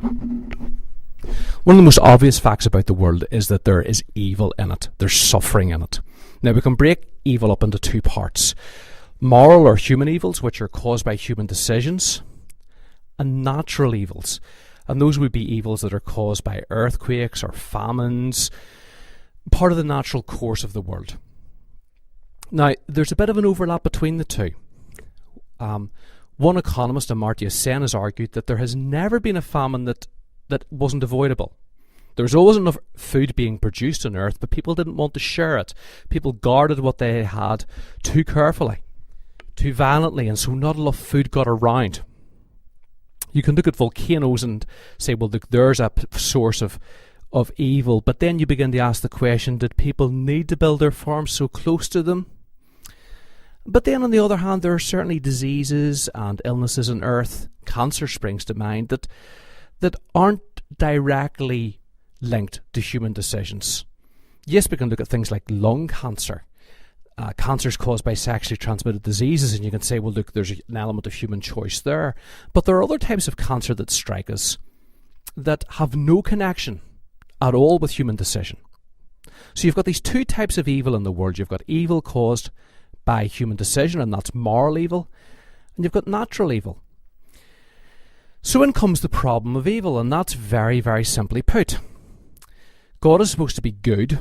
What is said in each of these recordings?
One of the most obvious facts about the world is that there is evil in it. There's suffering in it. Now, we can break evil up into two parts. Moral or human evils, which are caused by human decisions, and natural evils. And those would be evils that are caused by earthquakes or famines, part of the natural course of the world. Now, there's a bit of an overlap between the two. One economist, Amartya Sen, has argued that there has never been a famine that wasn't avoidable. There was always enough food being produced on earth, but people didn't want to share it. People guarded what they had too carefully, too violently, and so not enough food got around. You can look at volcanoes and say, well, look, there's a source of evil, but then you begin to ask the question, did people need to build their farms so close to them? But then on the other hand, there are certainly diseases and illnesses on earth, cancer springs to mind, that aren't directly linked to human decisions. Yes, we can look at things like lung cancer. Cancers caused by sexually transmitted diseases, and you can say, well, look, there's an element of human choice there. But there are other types of cancer that strike us that have no connection at all with human decision. So you've got these two types of evil in the world. You've got evil caused by human decision, and that's moral evil, and you've got natural evil. So in comes the problem of evil, and that's very, very simply put. God is supposed to be good.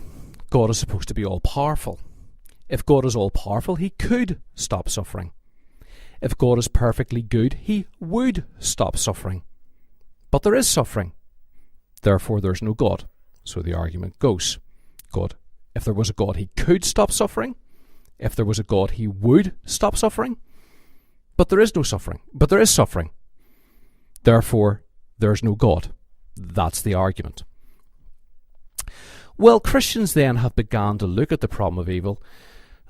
God is supposed to be all-powerful. If God is all-powerful, he could stop suffering. If God is perfectly good, he would stop suffering. But there is suffering. Therefore, there's no God. So the argument goes, God, if there was a God, he could stop suffering. If there was a God, he would stop suffering. But there is no suffering. But there is suffering. Therefore, there's no God. That's the argument. Well, Christians then have begun to look at the problem of evil,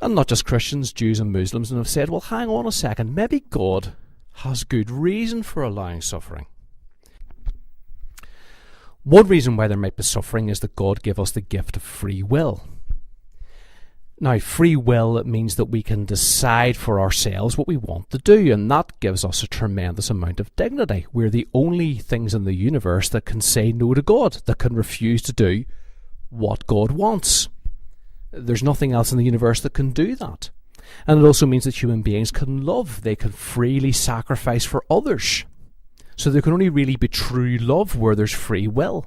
and not just Christians, Jews and Muslims, and have said, well, hang on a second, maybe God has good reason for allowing suffering. One reason why there might be suffering is that God gave us the gift of free will. Now, free will means that we can decide for ourselves what we want to do, and that gives us a tremendous amount of dignity. We're the only things in the universe that can say no to God, that can refuse to do what God wants. There's nothing else in the universe that can do that. And it also means that human beings can love. They can freely sacrifice for others. So there can only really be true love where there's free will.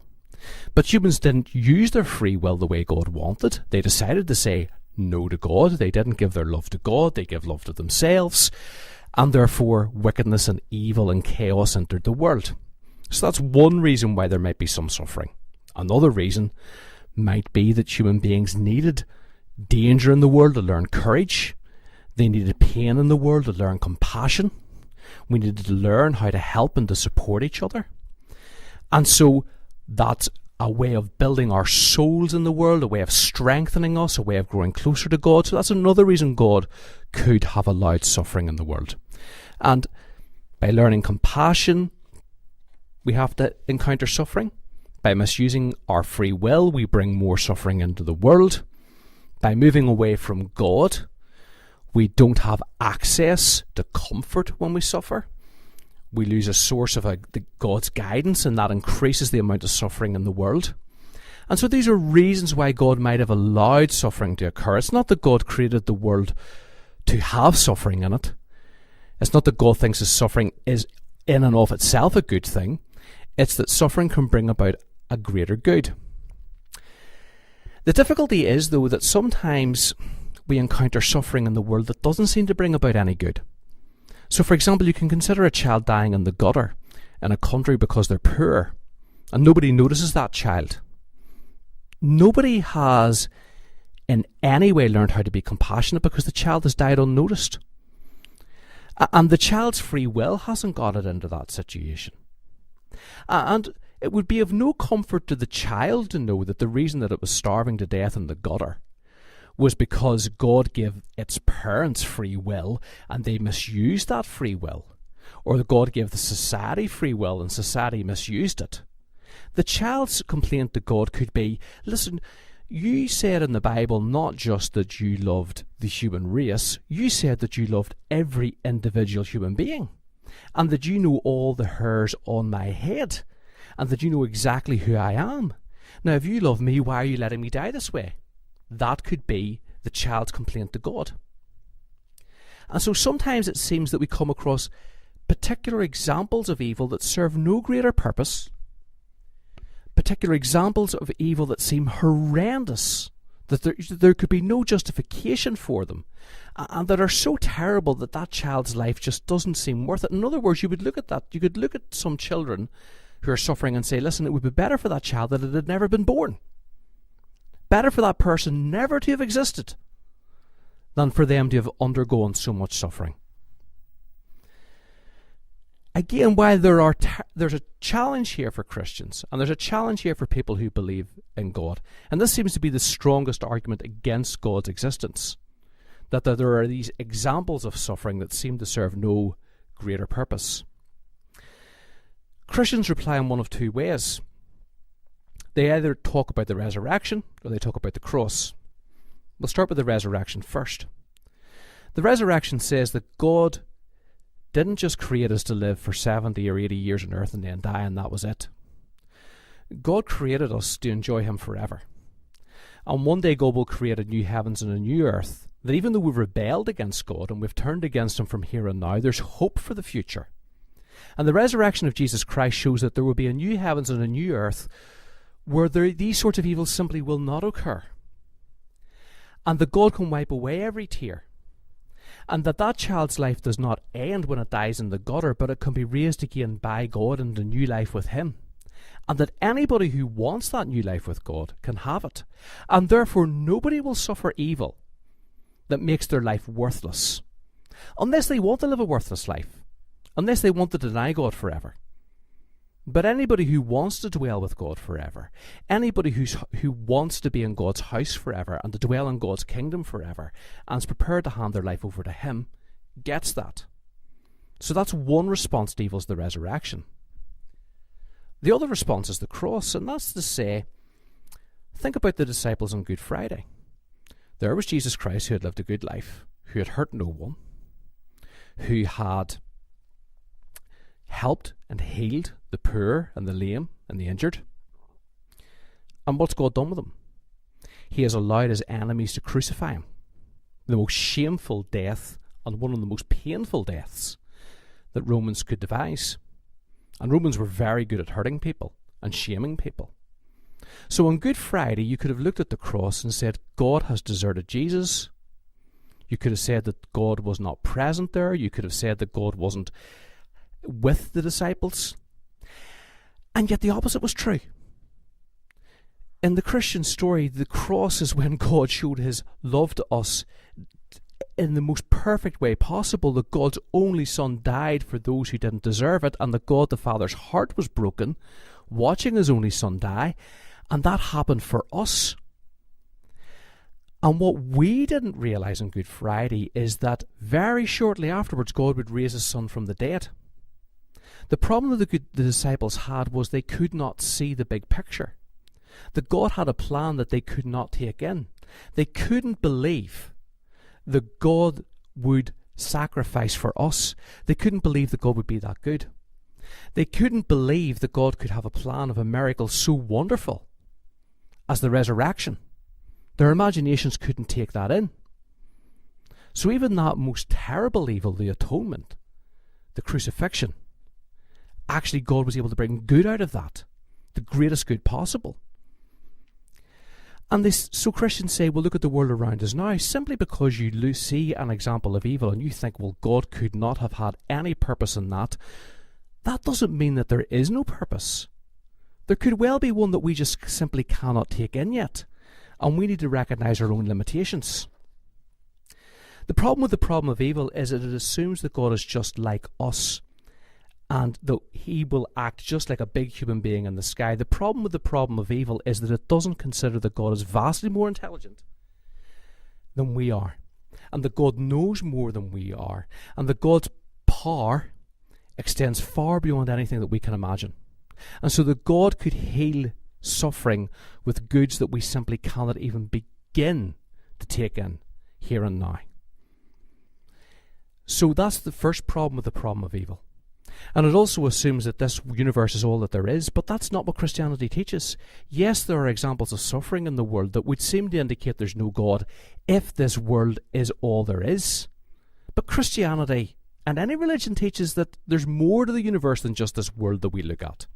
But humans didn't use their free will the way God wanted. They decided to say no to God. They didn't give their love to God. They gave love to themselves. And therefore, wickedness and evil and chaos entered the world. So that's one reason why there might be some suffering. Another reason might be that human beings needed danger in the world to learn courage. They needed pain in the world to learn compassion. We needed to learn how to help and to support each other. And so that's a way of building our souls in the world, a way of strengthening us, a way of growing closer to God. So that's another reason God could have allowed suffering in the world. And by learning compassion, we have to encounter suffering. By misusing our free will, we bring more suffering into the world. By moving away from God, we don't have access to comfort when we suffer. We lose a source of God's guidance, and that increases the amount of suffering in the world. And so these are reasons why God might have allowed suffering to occur. It's not that God created the world to have suffering in it. It's not that God thinks that suffering is in and of itself a good thing. It's that suffering can bring about a greater good. The difficulty is, though, that sometimes we encounter suffering in the world that doesn't seem to bring about any good. So, for example, you can consider a child dying in the gutter in a country because they're poor, and nobody notices that child. Nobody has in any way learned how to be compassionate because the child has died unnoticed. And the child's free will hasn't got it into that situation. And it would be of no comfort to the child to know that the reason that it was starving to death in the gutter was because God gave its parents free will and they misused that free will. Or that God gave the society free will and society misused it. The child's complaint to God could be, listen, you said in the Bible not just that you loved the human race, you said that you loved every individual human being, and that you know all the hairs on my head, and that you know exactly who I am. Now, if you love me, why are you letting me die this way? That could be the child's complaint to God. And so sometimes it seems that we come across particular examples of evil that serve no greater purpose, particular examples of evil that seem horrendous, that there could be no justification for them, and that are so terrible that that child's life just doesn't seem worth it. In other words, you would look at that, you could look at some children who are suffering and say, listen, it would be better for that child that it had never been born. Better for that person never to have existed than for them to have undergone so much suffering. Again, while there's a challenge here for Christians, and there's a challenge here for people who believe in God, and this seems to be the strongest argument against God's existence, that there are these examples of suffering that seem to serve no greater purpose. Christians reply in one of two ways. They either talk about the resurrection or they talk about the cross. We'll start with the resurrection first. The resurrection says that God didn't just create us to live for 70 or 80 years on earth and then die and that was it. God created us to enjoy Him forever. And one day God will create a new heavens and a new earth, that even though we've rebelled against God and we've turned against Him from here and now, there's hope for the future. And the resurrection of Jesus Christ shows that there will be a new heavens and a new earth where these sorts of evils simply will not occur. And that God can wipe away every tear. And that child's life does not end when it dies in the gutter, but it can be raised again by God into a new life with Him. And that anybody who wants that new life with God can have it. And therefore nobody will suffer evil that makes their life worthless, unless they want to live a worthless life, unless they want to deny God forever. But anybody who wants to dwell with God forever, anybody who wants to be in God's house forever and to dwell in God's kingdom forever and is prepared to hand their life over to Him, gets that. So that's one response to evil, is the resurrection. The other response is the cross, and that's to say, think about the disciples on Good Friday. There was Jesus Christ, who had lived a good life, who had hurt no one, who had helped and healed the poor and the lame and the injured. And what's God done with him? He has allowed his enemies to crucify him. The most shameful death and one of the most painful deaths that Romans could devise. And Romans were very good at hurting people and shaming people. So on Good Friday, you could have looked at the cross and said, God has deserted Jesus. You could have said that God was not present there. You could have said that God wasn't with the disciples. And yet the opposite was true. In the Christian story, the cross is when God showed His love to us in the most perfect way possible, that God's only Son died for those who didn't deserve it, and that God the Father's heart was broken watching His only Son die, and that happened for us. And what we didn't realize on Good Friday is that very shortly afterwards God would raise His Son from the dead. The problem that the disciples had was they could not see the big picture. That God had a plan that they could not take in. They couldn't believe that God would sacrifice for us. They couldn't believe that God would be that good. They couldn't believe that God could have a plan of a miracle so wonderful as the resurrection. Their imaginations couldn't take that in. So even that most terrible evil, the atonement, the crucifixion, actually God was able to bring good out of that, the greatest good possible. And so Christians say, well, look at the world around us now. Simply because you see an example of evil and you think, well, God could not have had any purpose in that, that doesn't mean that there is no purpose. There could well be one that we just simply cannot take in yet, and we need to recognize our own limitations. The problem of evil is that it assumes that God is just like us, and that He will act just like a big human being in the sky. The problem of evil is that it doesn't consider that God is vastly more intelligent than we are, and that God knows more than we are, and that God's power extends far beyond anything that we can imagine. And so that God could heal suffering with goods that we simply cannot even begin to take in here and now. So that's the first problem of evil. And it also assumes that this universe is all that there is, but that's not what Christianity teaches. Yes, there are examples of suffering in the world that would seem to indicate there's no God if this world is all there is. But Christianity and any religion teaches that there's more to the universe than just this world that we look at,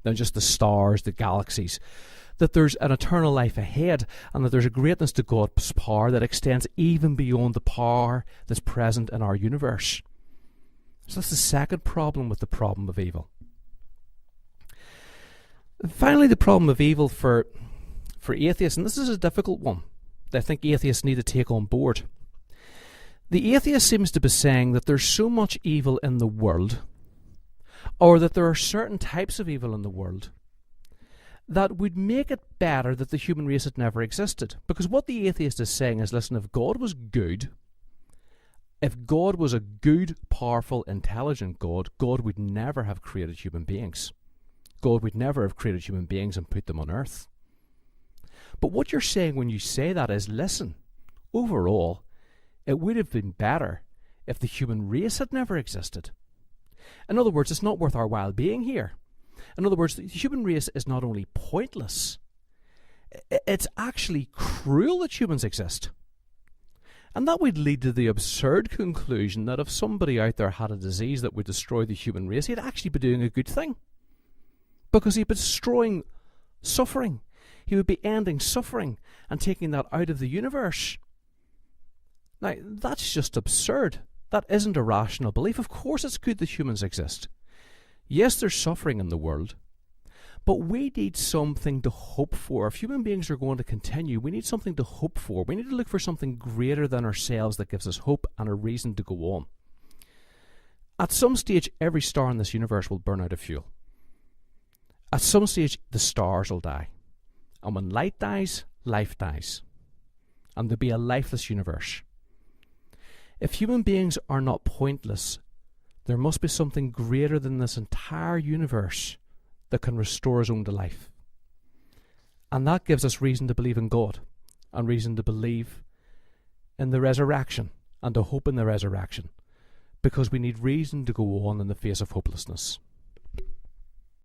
than just the stars, the galaxies, that there's an eternal life ahead, and that there's a greatness to God's power that extends even beyond the power that's present in our universe. So that's the second problem with the problem of evil. And finally, the problem of evil for atheists, and this is a difficult one that I think atheists need to take on board. The atheist seems to be saying that there's so much evil in the world, or that there are certain types of evil in the world, that would make it better that the human race had never existed. Because what the atheist is saying is, listen, if God was good, if God was a good, powerful, intelligent God, God would never have created human beings. God would never have created human beings and put them on earth. But what you're saying when you say that is, listen, overall, it would have been better if the human race had never existed. In other words, it's not worth our while being here. In other words, the human race is not only pointless, it's actually cruel that humans exist. And that would lead to the absurd conclusion that if somebody out there had a disease that would destroy the human race, he'd actually be doing a good thing. Because he'd be destroying suffering. He would be ending suffering and taking that out of the universe. Now, that's just absurd. That isn't a rational belief. Of course it's good that humans exist. Yes, there's suffering in the world, but we need something to hope for. If human beings are going to continue, we need something to hope for. We need to look for something greater than ourselves that gives us hope and a reason to go on. At some stage, every star in this universe will burn out of fuel. At some stage, the stars will die. And when light dies, life dies. And there'll be a lifeless universe. If human beings are not pointless, there must be something greater than this entire universe that can restore us own to life. And that gives us reason to believe in God, and reason to believe in the resurrection, and to hope in the resurrection, because we need reason to go on in the face of hopelessness.